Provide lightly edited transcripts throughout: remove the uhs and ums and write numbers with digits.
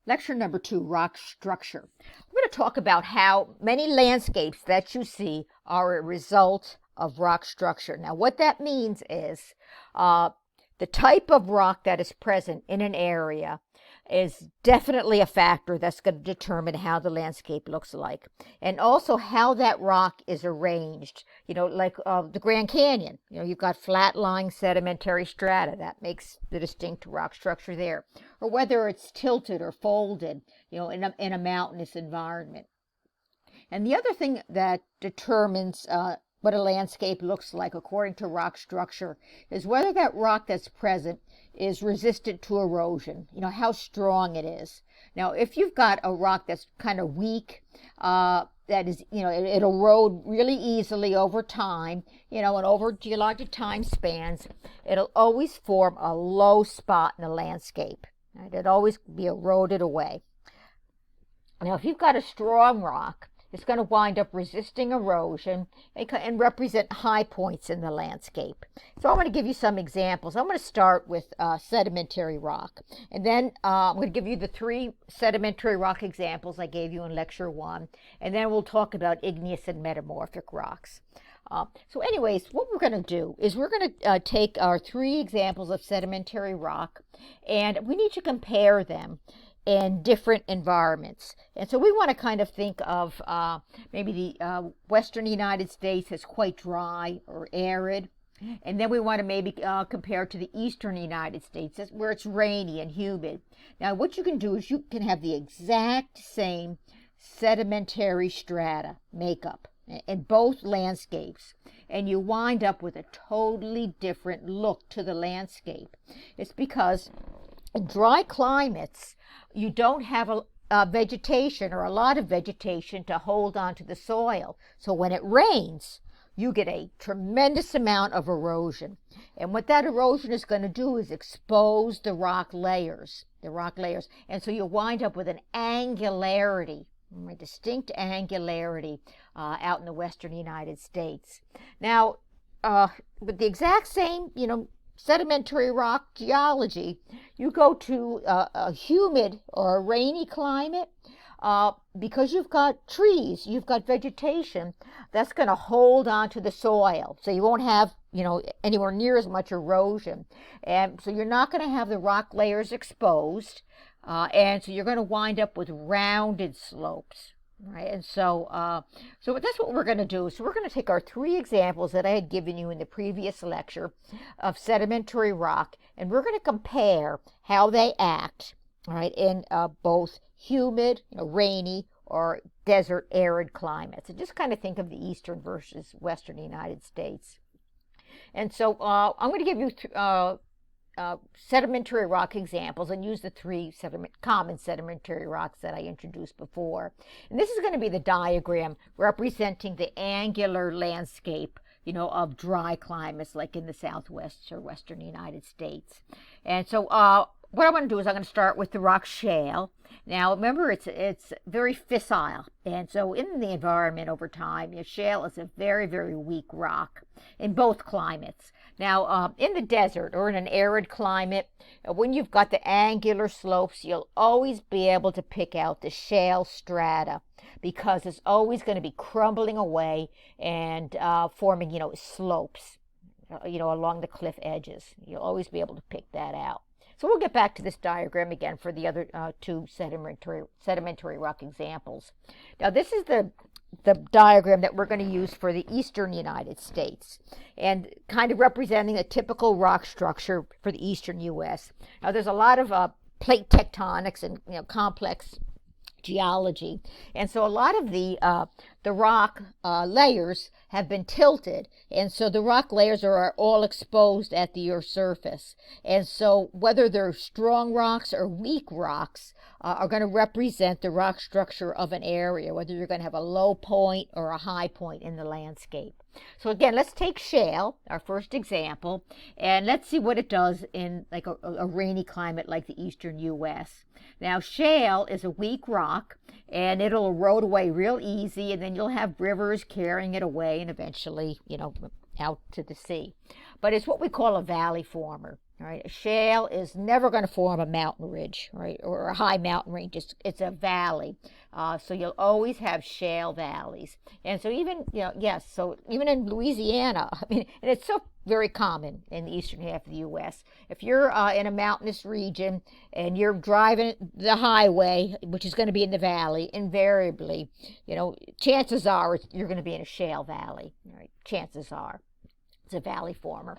Lecture number 2, rock structure. We're going to talk about how many landscapes that you see are a result of rock structure. Now, what that means is the type of rock that is present in an area is definitely a factor that's going to determine how the landscape looks like, and also how that rock is arranged. Like the Grand Canyon, you've got flat-lying sedimentary strata that makes the distinct rock structure there, or whether it's tilted or folded, in a mountainous environment. And the other thing that determines what a landscape looks like according to rock structure is whether that rock that's present is resistant to erosion, how strong it is. Now, if you've got a rock that's kind of weak, that is, it'll erode really easily over time, and over geologic time spans, it'll always form a low spot in the landscape. Right? It'll always be eroded away. Now, if you've got a strong rock, it's going to wind up resisting erosion and represent high points in the landscape. So I'm going to give you some examples. I'm going to start with sedimentary rock. And then I'm going to give you the 3 sedimentary rock examples I gave you in lecture 1. And then we'll talk about igneous and metamorphic rocks. So anyways, what we're going to do is we're going to take our 3 examples of sedimentary rock, and we need to compare them in different environments. And so we want to kind of think of maybe the western United States as quite dry or arid. And then we want to maybe compare to the eastern United States where it's rainy and humid. Now what you can do is you can have the exact same sedimentary strata makeup in both landscapes, and you wind up with a totally different look to the landscape. It's because in dry climates, you don't have a vegetation or a lot of vegetation to hold onto the soil. So when it rains, you get a tremendous amount of erosion. And what that erosion is going to do is expose the rock layers. And so you'll wind up with an angularity, a distinct angularity out in the western United States. Now, with the exact same, sedimentary rock geology, you go to a humid or a rainy climate, because you've got trees, you've got vegetation that's going to hold onto the soil, so you won't have anywhere near as much erosion, and so you're not going to have the rock layers exposed, and so you're going to wind up with rounded slopes. Right, and so that's what we're going to do. So we're going to take our 3 examples that I had given you in the previous lecture of sedimentary rock, and we're going to compare how they act, right, in both humid, rainy, or desert arid climates. And just kind of think of the eastern versus western United States. And so I'm going to give you sedimentary rock examples and use the 3 common sedimentary rocks that I introduced before. And this is going to be the diagram representing the angular landscape, of dry climates like in the southwest or western United States. And so what I'm going to do is I'm going to start with the rock shale. Now remember, it's very fissile, and so in the environment over time, shale is a very, very weak rock in both climates. Now in the desert or in an arid climate, when you've got the angular slopes, you'll always be able to pick out the shale strata because it's always going to be crumbling away and forming slopes along the cliff edges. You'll always be able to pick that out. So we'll get back to this diagram again for the other 2 sedimentary rock examples. Now this is the diagram that we're going to use for the eastern United States, and kind of representing a typical rock structure for the eastern U.S. Now there's a lot of plate tectonics and complex geology, and so a lot of the rock layers have been tilted, and so the rock layers are all exposed at the Earth's surface. And so whether they're strong rocks or weak rocks are going to represent the rock structure of an area, whether you're going to have a low point or a high point in the landscape. So again, let's take shale, our first example, and let's see what it does in like a rainy climate like the eastern U.S. Now shale is a weak rock, and it'll erode away real easy, and then you'll have rivers carrying it away and eventually, out to the sea. But it's what we call a valley former. All right, a shale is never going to form a mountain ridge, right, or a high mountain range. It's a valley, so you'll always have shale valleys. And so even yes, so even in Louisiana, I mean, and it's so very common in the eastern half of the U.S. If you're in a mountainous region and you're driving the highway, which is going to be in the valley, invariably, chances are you're going to be in a shale valley. Right? Chances are, it's a valley former.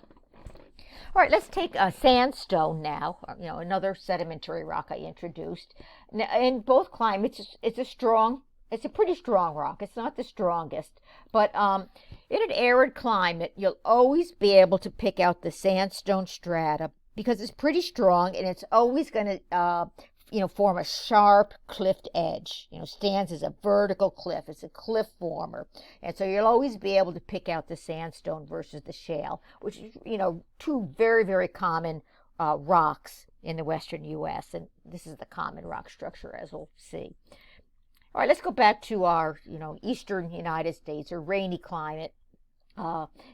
All right, let's take sandstone now, another sedimentary rock I introduced. Now, in both climates, it's a pretty strong rock. It's not the strongest, but in an arid climate, you'll always be able to pick out the sandstone strata because it's pretty strong and it's always going to form a sharp cliffed edge. Stands as a vertical cliff. It's a cliff former. And so you'll always be able to pick out the sandstone versus the shale, which is, two very, very common rocks in the western U.S. And this is the common rock structure, as we'll see. All right, let's go back to our, eastern United States, or rainy climate.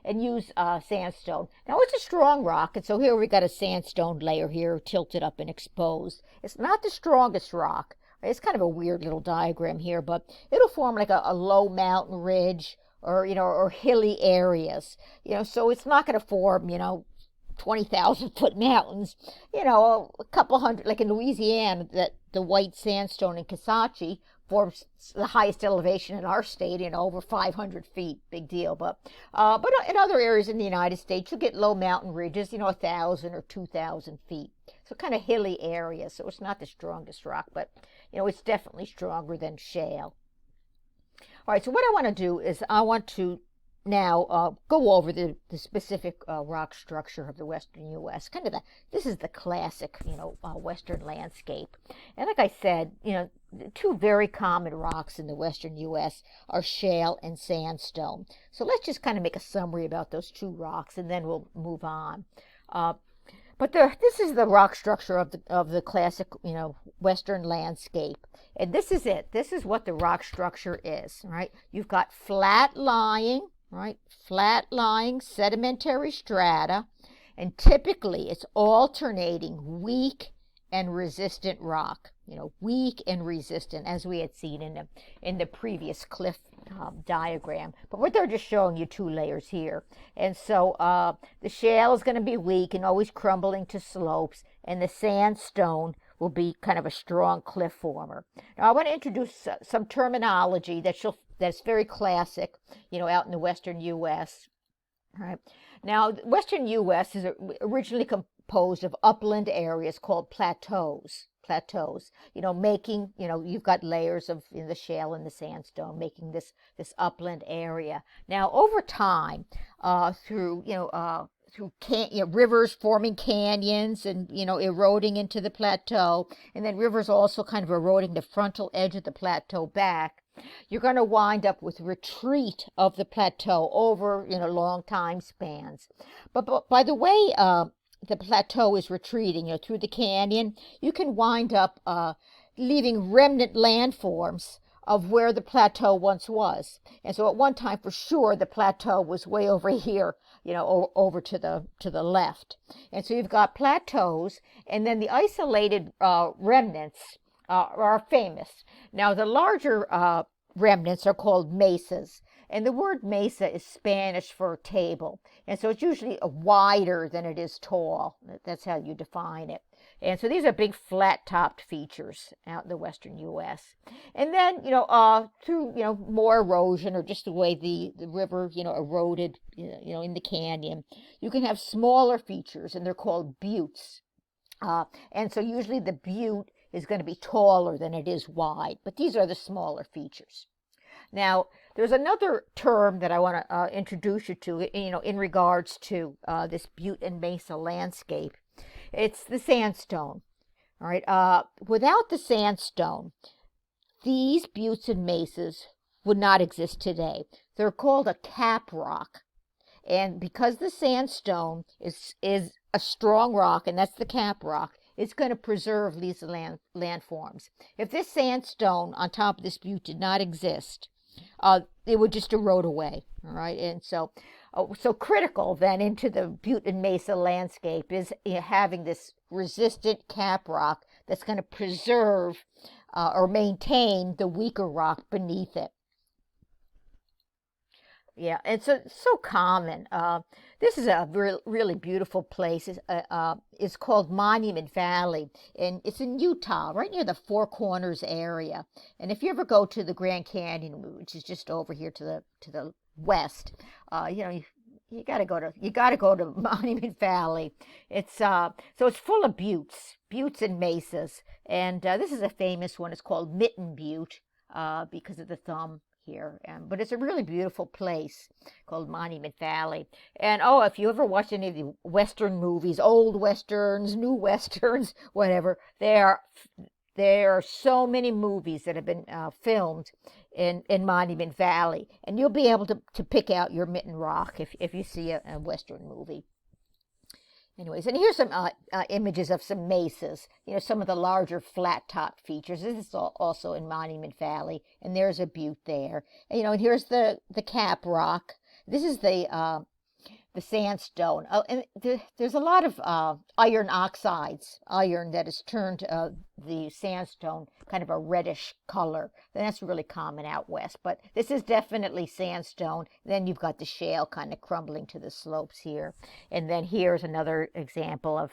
And use sandstone. Now it's a strong rock, and so here we got a sandstone layer here tilted up and exposed. It's not the strongest rock. It's kind of a weird little diagram here, but it'll form like a low mountain ridge or hilly areas. So it's not going to form 20,000-foot mountains. A couple hundred, like in Louisiana, that the white sandstone in Kisatchie forms the highest elevation in our state, over 500 feet, big deal. But in other areas in the United States, you get low mountain ridges, 1,000 or 2,000 feet. So kind of hilly areas. So it's not the strongest rock, but it's definitely stronger than shale. All right. So what I want to do is I want to now go over the specific rock structure of the western U.S. This is the classic western landscape. And like I said, the two very common rocks in the western U.S. are shale and sandstone. So let's just kind of make a summary about those two rocks, and then we'll move on. But this is the rock structure of the classic western landscape, and this is it. This is what the rock structure is. Right? You've got flat-lying sedimentary strata, and typically it's alternating weak and resistant rock. Weak and resistant, as we had seen in the previous cliff diagram. But what they're just showing you two layers here. And so the shale is going to be weak and always crumbling to slopes, and the sandstone will be kind of a strong cliff former. Now I want to introduce some terminology that's very classic, out in the western U.S. All right. Now, the western U.S. is originally composed of upland areas called plateaus. Making, you've got layers of the shale and the sandstone making this upland area. Now, over time, through rivers forming canyons and eroding into the plateau, and then rivers also kind of eroding the frontal edge of the plateau back, you're going to wind up with retreat of the plateau over long time spans. But by the way the plateau is retreating through the canyon, you can wind up leaving remnant landforms of where the plateau once was. And so at one time, for sure, the plateau was way over here, over to the left. And so you've got plateaus, and then the isolated remnants are famous. Now, the larger remnants are called mesas. And the word mesa is Spanish for table. And so it's usually wider than it is tall. That's how you define it. And so these are big flat-topped features out in the western U.S. And then, through, more erosion or just the way the river, eroded, in the canyon, you can have smaller features, and they're called buttes. And so usually the butte is going to be taller than it is wide, but these are the smaller features. Now, there's another term that I want to introduce you to, in regards to this butte and mesa landscape. It's the sandstone. All right. Without the sandstone, these buttes and mesas would not exist today. They're called a cap rock. And because the sandstone is a strong rock, and that's the cap rock, it's going to preserve these landforms. If this sandstone on top of this butte did not exist, it would just erode away. All right. And so So critical then into the Butte and Mesa landscape is having this resistant cap rock that's going to preserve or maintain the weaker rock beneath it. Yeah, it's so common. This is a really beautiful place. It's called Monument Valley, and it's in Utah, right near the Four Corners area. And if you ever go to the Grand Canyon, which is just over here to the west, you gotta go to Monument Valley. It's so it's full of buttes and mesas, and this is a famous one. It's called Mitten Butte because of the thumb here. But it's a really beautiful place called Monument Valley. And oh, if you ever watch any of the Western movies, old Westerns, new Westerns, whatever, there are so many movies that have been filmed in Monument Valley. And you'll be able to pick out your Mitten Rock if you see a Western movie. Anyways, and here's some images of some mesas, some of the larger flat top features. This is also in Monument Valley, and there's a butte there. And here's the cap rock. This is the sandstone. And there's a lot of iron oxides, iron that has turned the sandstone kind of a reddish color. And that's really common out west. But this is definitely sandstone. Then you've got the shale kind of crumbling to the slopes here. And then here's another example of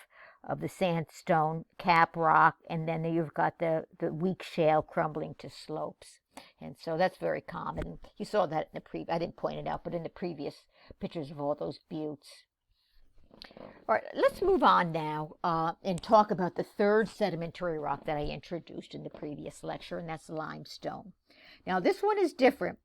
the sandstone cap rock. And then you've got the weak shale crumbling to slopes. And so that's very common. You saw that in I didn't point it out, but in the previous pictures of all those buttes. All right, let's move on now and talk about the third sedimentary rock that I introduced in the previous lecture, and that's limestone. Now, this one is different.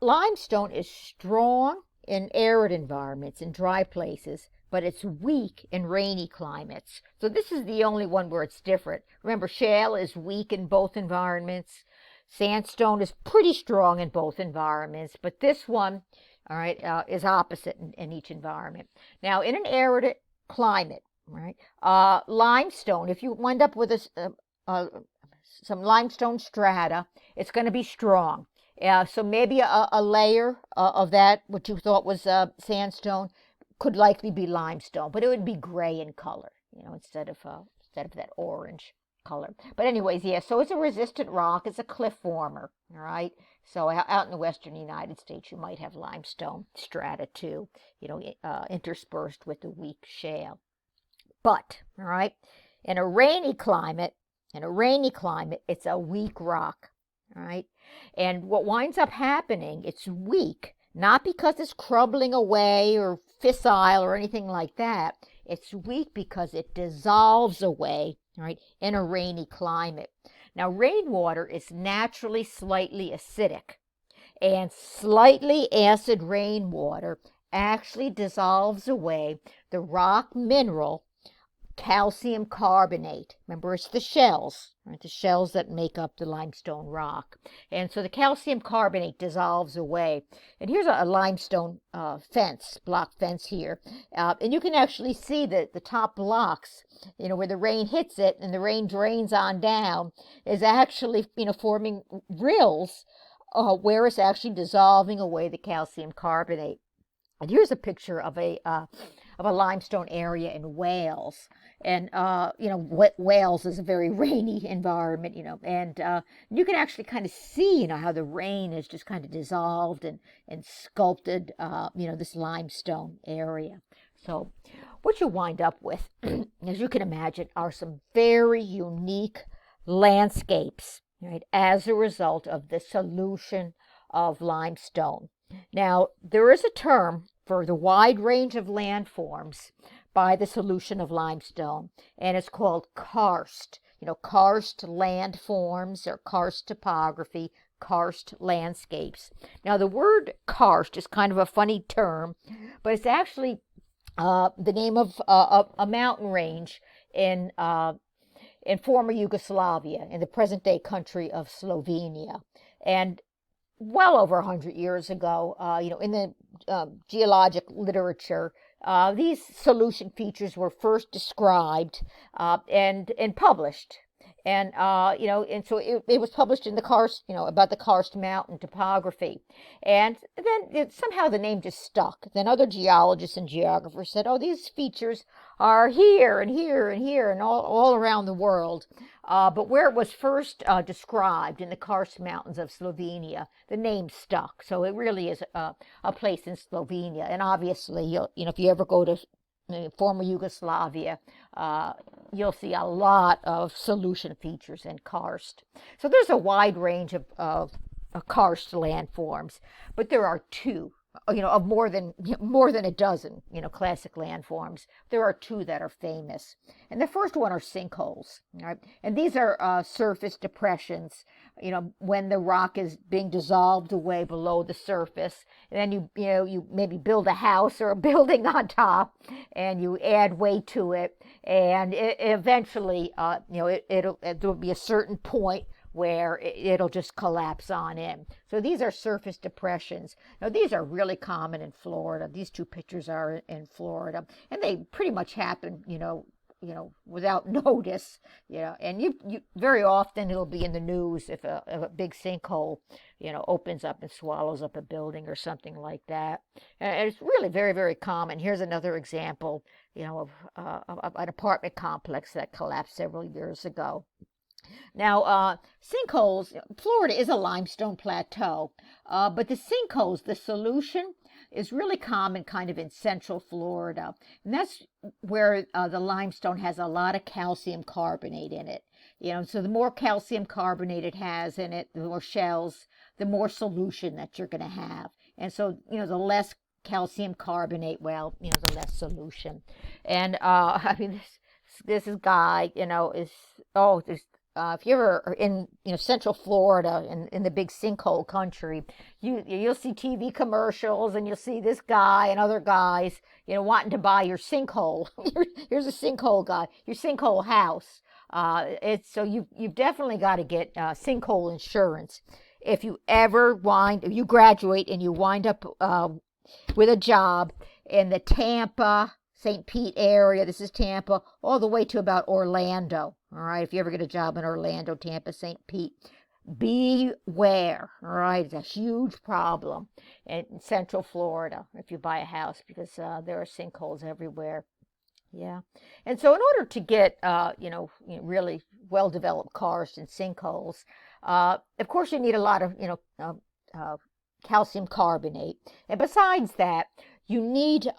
Limestone is strong in arid environments, in dry places, but it's weak in rainy climates. So this is the only one where it's different. Remember, shale is weak in both environments. Sandstone is pretty strong in both environments, but this one, all right, is opposite in each environment. Now, in an arid climate, right, limestone, if you wind up with some limestone strata, it's going to be strong. So maybe a layer of that, what you thought was sandstone, could likely be limestone, but it would be gray in color, instead of that orange color. But anyways, yeah, so it's a resistant rock. It's a cliff former, all right? So out in the western United States, you might have limestone strata too, interspersed with the weak shale. But, all right, in a rainy climate, it's a weak rock, all right? And what winds up happening, it's weak, not because it's crumbling away or fissile or anything like that. It's weak because it dissolves away, right, in a rainy climate. Now, rainwater is naturally slightly acidic, and slightly acid rainwater actually dissolves away the rock mineral calcium carbonate. Remember, it's the shells, right? The shells that make up the limestone rock. And so the calcium carbonate dissolves away. And here's a limestone block fence here. And you can actually see that the top blocks, where the rain hits it and the rain drains on down, is actually, forming rills where it's actually dissolving away the calcium carbonate. And here's a picture of a limestone area in Wales. And, Wales is a very rainy environment, and you can actually kind of see, how the rain is just kind of dissolved and sculpted, this limestone area. So what you wind up with, as you can imagine, are some very unique landscapes, right, as a result of the solution of limestone. Now, there is a term for the wide range of landforms by the solution of limestone, and it's called karst. Karst landforms or karst topography, karst landscapes. Now, the word karst is kind of a funny term, but it's actually the name of a mountain range in former Yugoslavia, in the present-day country of Slovenia. And well over 100 years ago, in the geologic literature, these solution features were first described and published And and so it was published in the Karst, about the Karst Mountain topography. And then somehow the name just stuck. Then other geologists and geographers said, oh, these features are here and here and here and all around the world. But where it was first described in the Karst Mountains of Slovenia, the name stuck. So it really is a place in Slovenia. And obviously, if you ever go to former Yugoslavia, you'll see a lot of solution features in karst. So there's a wide range of karst landforms, but there are two, of more than a dozen, classic landforms. There are two that are famous, and the first one are sinkholes. Right, and these are surface depressions. When the rock is being dissolved away below the surface, and then you maybe build a house or a building on top, and you add weight to it, and eventually, there'll be a certain point where it'll just collapse on in. So these are surface depressions. Now these are really common in Florida. These two pictures are in Florida, and they pretty much happen, without notice, and you very often it'll be in the news if a big sinkhole, opens up and swallows up a building or something like that. And it's really very, very common. Here's another example, of an apartment complex that collapsed several years ago. Now, sinkholes, Florida is a limestone plateau, but the sinkholes, the solution, is really common kind of in central Florida. And that's where the limestone has a lot of calcium carbonate in it. So the more calcium carbonate it has in it, the more shells, the more solution that you're going to have. And so, the less calcium carbonate, the less solution. And, this guy, if you ever are in Central Florida in the big sinkhole country, you'll see TV commercials and you'll see this guy and other guys wanting to buy your sinkhole. Here's a sinkhole guy, your sinkhole house. So you've definitely got to get sinkhole insurance. If you you graduate and you wind up with a job in the Tampa, St. Pete area, this is Tampa, all the way to about Orlando. All right, if you ever get a job in Orlando, Tampa, St. Pete, beware. All right, it's a huge problem in Central Florida if you buy a house, because there are sinkholes everywhere. Yeah, and so in order to get really well-developed karst and sinkholes, of course you need a lot of calcium carbonate, and besides that, you need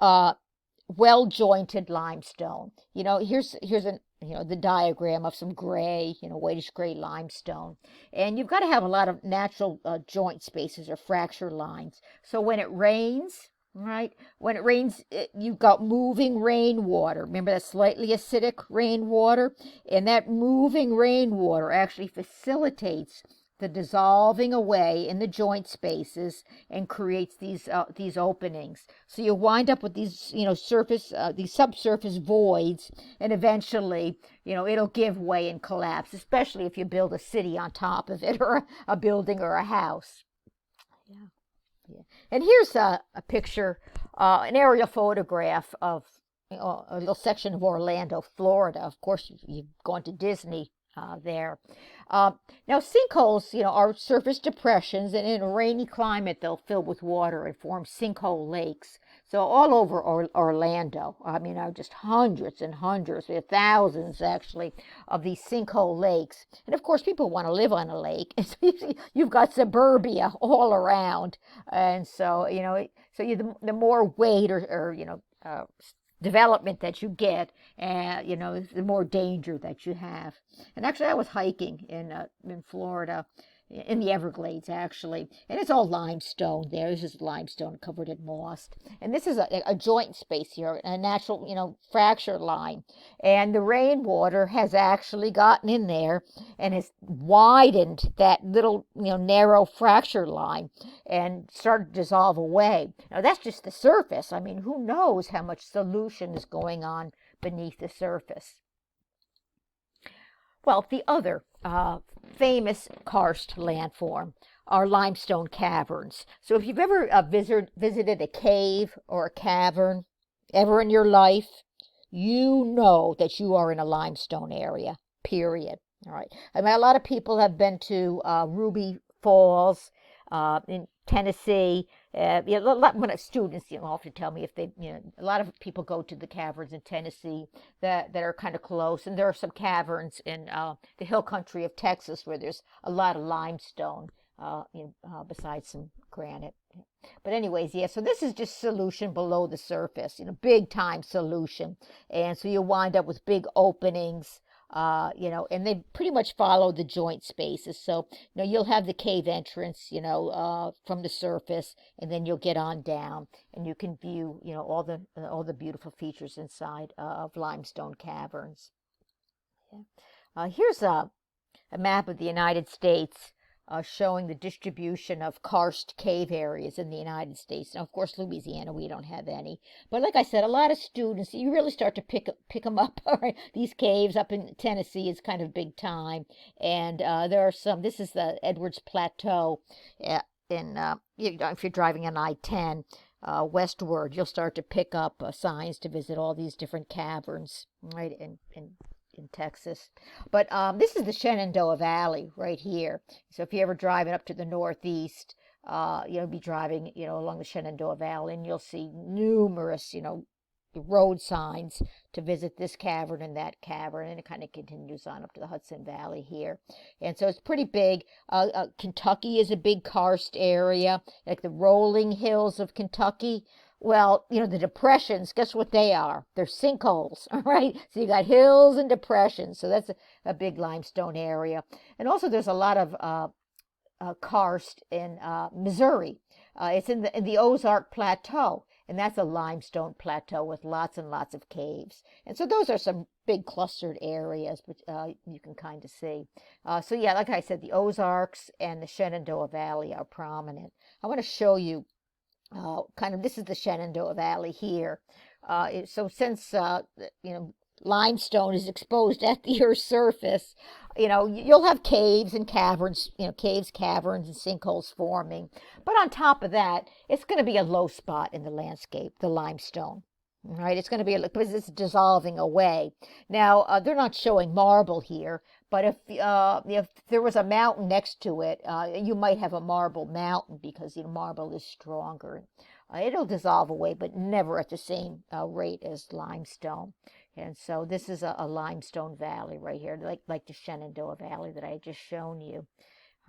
well-jointed limestone. Here's the diagram of some gray, whitish gray limestone. And you've got to have a lot of natural joint spaces or fracture lines. So when it rains, right, you've got moving rainwater. Remember that slightly acidic rainwater? And that moving rainwater actually facilitates the dissolving away in the joint spaces and creates these openings. So you wind up with these these subsurface voids, and eventually it'll give way and collapse, especially if you build a city on top of it, or a building or a house. Yeah. And here's a picture, an aerial photograph of a little section of Orlando, Florida. Of course, you've gone to Disney there. Now, sinkholes, are surface depressions, and in a rainy climate, they'll fill with water and form sinkhole lakes. So all over Orlando, just hundreds and hundreds, thousands actually, of these sinkhole lakes. And of course, people want to live on a lake. And so you've got suburbia all around. And so, the more weight or development that you get, the more danger that you have. And actually, I was hiking in Florida, in the Everglades, actually, and it's all limestone there. This is limestone covered in moss, and this is a joint space here, a natural, fracture line, and the rainwater has actually gotten in there and has widened that little, narrow fracture line and started to dissolve away. Now, that's just the surface. Who knows how much solution is going on beneath the surface? Well, the other famous karst landform are limestone caverns. So if you've ever visited a cave or a cavern ever in your life, you know that you are in a limestone area, period. All right. I mean, a lot of people have been to Ruby Falls in Tennessee. A lot when students, often tell me if they, a lot of people go to the caverns in Tennessee that are kind of close, and there are some caverns in the hill country of Texas where there's a lot of limestone, besides some granite. But anyways, yeah. So this is just solution below the surface, big time solution, and so you wind up with big openings. And they pretty much follow the joint spaces. So, you'll have the cave entrance, from the surface, and then you'll get on down, and you can view, all the beautiful features inside of limestone caverns. Yeah. Here's a map of the United States showing the distribution of karst cave areas in the United States. Now, of course, Louisiana, we don't have any. But like I said, a lot of students, you really start to pick them up. All right? These caves up in Tennessee is kind of big time. And there are some, this is the Edwards Plateau if you're driving on I-10. Westward, you'll start to pick up signs to visit all these different caverns, right, in Texas. But this is the Shenandoah Valley right here. So if you're ever driving up to the northeast, you'll be driving, along the Shenandoah Valley, and you'll see numerous, road signs to visit this cavern and that cavern, and it kind of continues on up to the Hudson Valley here. And so it's pretty big. Kentucky is a big karst area, like the rolling hills of Kentucky. Well, the depressions, guess what they are? They're sinkholes, all right? So you got hills and depressions. So that's a big limestone area. And also there's a lot of karst in Missouri. It's in the Ozark Plateau, and that's a limestone plateau with lots and lots of caves. And so those are some big clustered areas, which you can kind of see. So yeah, like I said, the Ozarks and the Shenandoah Valley are prominent. I want to show you this is the Shenandoah Valley here. So since, limestone is exposed at the Earth's surface, you'll have caves and caverns, caves, caverns, and sinkholes forming. But on top of that, it's going to be a low spot in the landscape, the limestone. Right, it's going to be because it's dissolving away. Now they're not showing marble here, but if there was a mountain next to it, you might have a marble mountain because marble is stronger. It'll dissolve away, but never at the same rate as limestone. And so this is a limestone valley right here, like the Shenandoah Valley that I had just shown you.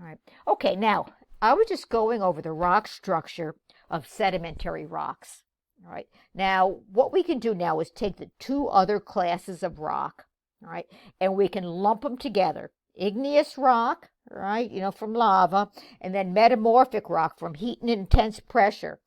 All right. Okay, now I was just going over the rock structure of sedimentary rocks. All right. Now, what we can do now is take the two other classes of rock, all right, and we can lump them together. Igneous rock, right, from lava, and then metamorphic rock from heat and intense pressure.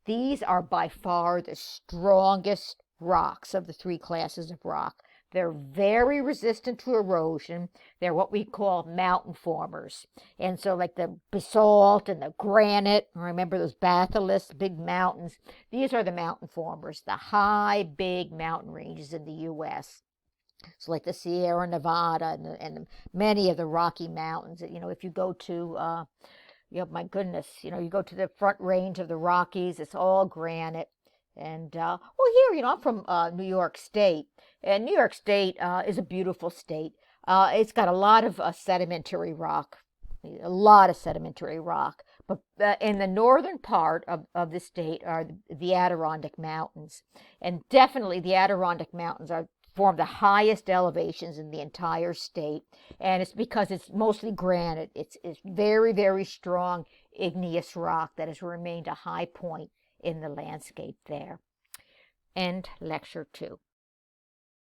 These are by far the strongest rocks of the three classes of rock. They're very resistant to erosion. They're what we call mountain formers. And so like the basalt and the granite, remember those batholiths, big mountains, these are the mountain formers, the high, big mountain ranges in the U.S. So like the Sierra Nevada and many of the Rocky Mountains. If you go to, my goodness, you go to the front range of the Rockies, it's all granite. And here, I'm from New York State, and New York State is a beautiful state. It's got a lot of sedimentary rock, But in the northern part of the state are the Adirondack Mountains, and definitely the Adirondack Mountains form the highest elevations in the entire state, and it's because it's mostly granite. It's very, very strong igneous rock that has remained a high point in the landscape there. End lecture 2.